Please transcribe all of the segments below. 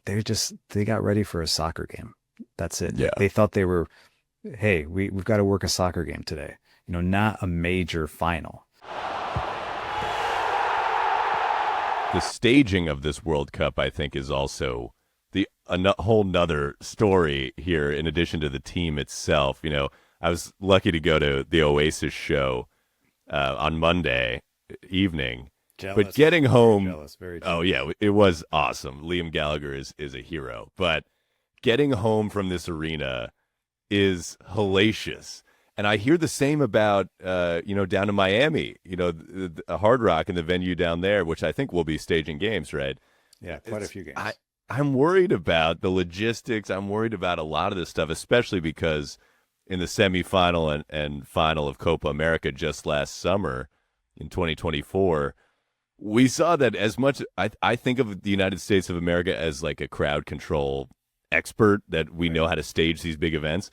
they got ready for a soccer game. That's it. Yeah. They thought they were, hey, we've got to work a soccer game today. Not a major final. The staging of this World Cup, I think, is also whole nother story here. In addition to the team itself, I was lucky to go to the Oasis show on Monday evening, but Jealous. getting Very home, jealous. Very oh jealous. yeah, it was awesome. Liam Gallagher is a hero, but getting home from this arena is hellacious. And I hear the same about, down in Miami, the Hard Rock and the venue down there, which I think will be staging games, right? Yeah, quite a few games. I'm worried about the logistics. I'm worried about a lot of this stuff, especially because in the semifinal and final of Copa America just last summer in 2024, we saw that as much. I think of the United States of America as like a crowd control expert, that we know how to stage these big events.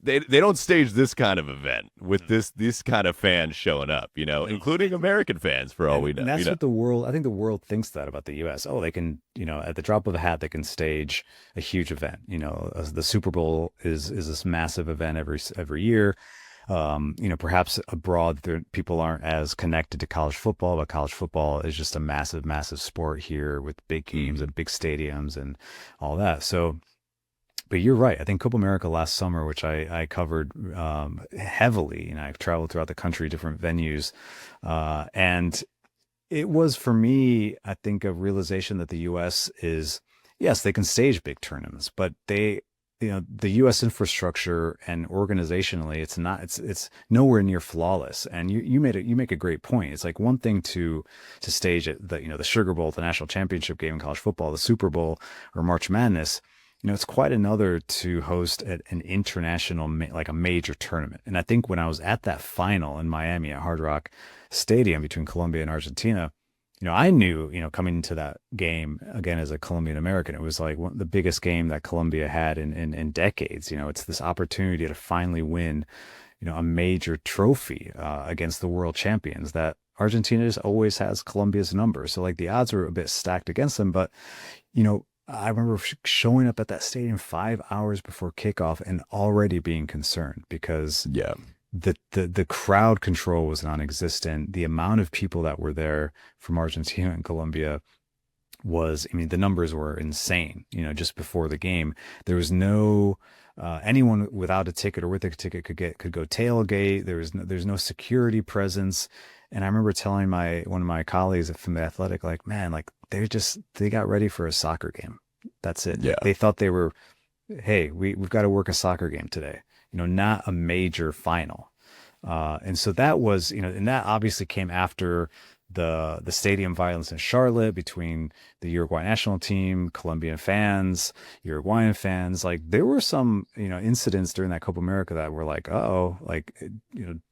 They don't stage this kind of event with this kind of fans showing up, including American fans for all we know. And that's what I think the world thinks that about the US. Oh, they can, at the drop of a hat, they can stage a huge event. The Super Bowl is this massive event every year. Perhaps abroad, people aren't as connected to college football, but college football is just a massive, massive sport here with big games and big stadiums and all that. So, but you're right. I think Copa America last summer, which I covered heavily, and I've traveled throughout the country, different venues, and it was for me, I think, a realization that the U.S. is, yes, they can stage big tournaments, but the U.S. infrastructure and organizationally, it's nowhere near flawless. And you make a great point. It's like one thing to stage it, the Sugar Bowl, the national championship game in college football, the Super Bowl, or March Madness. It's quite another to host an international, like a major tournament. And I think when I was at that final in Miami at Hard Rock Stadium between Colombia and Argentina, I knew, coming into that game again as a Colombian American, it was like the biggest game that Colombia had in decades. It's this opportunity to finally win, a major trophy against the world champions that Argentina just always has Colombia's number. So like the odds were a bit stacked against them, but I remember showing up at that stadium 5 hours before kickoff and already being concerned because Yeah. the crowd control was non-existent. The amount of people that were there from Argentina and Colombia the numbers were insane. Just before the game, there was no anyone without a ticket or with a ticket could go tailgate. There's no security presence. And I remember telling one of my colleagues from the Athletic, like, man, like they got ready for a soccer game. That's it. Yeah. They thought they were, hey, we've got to work a soccer game today. Not a major final. And so that was, and that obviously came after the stadium violence in Charlotte between the Uruguay national team, Colombian fans, Uruguayan fans. Like there were some, incidents during that Copa America that were like, oh, like,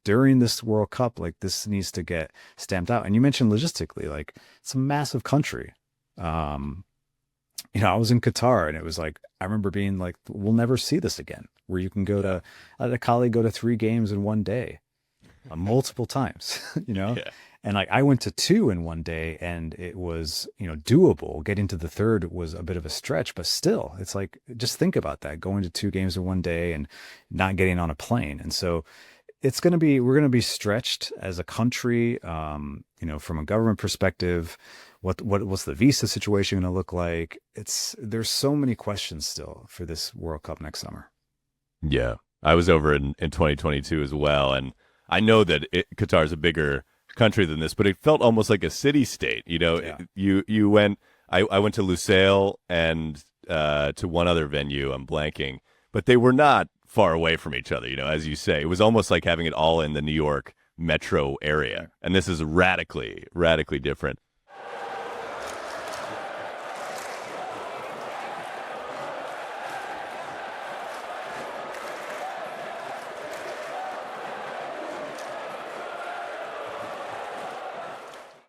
during this World Cup, like this needs to get stamped out. And you mentioned logistically, like it's a massive country. I was in Qatar and it was like, I remember being like, we'll never see this again, where you can I had a colleague go to 3 games in one day, multiple times, Yeah. and like I went to 2 in one day and it was, doable. Getting to the third was a bit of a stretch, but still it's like, just think about that, going to 2 games in one day and not getting on a plane. And so we're going to be stretched as a country, from a government perspective. What's the visa situation going to look like? There's so many questions still for this World Cup next summer. Yeah. I was over in 2022 as well. And I know that Qatar is a bigger country than this, but it felt almost like a city state. Yeah. You went, I went to Lusail and to one other venue, I'm blanking, but they were not far away from each other, as you say. It was almost like having it all in the New York metro area. And this is radically, radically different.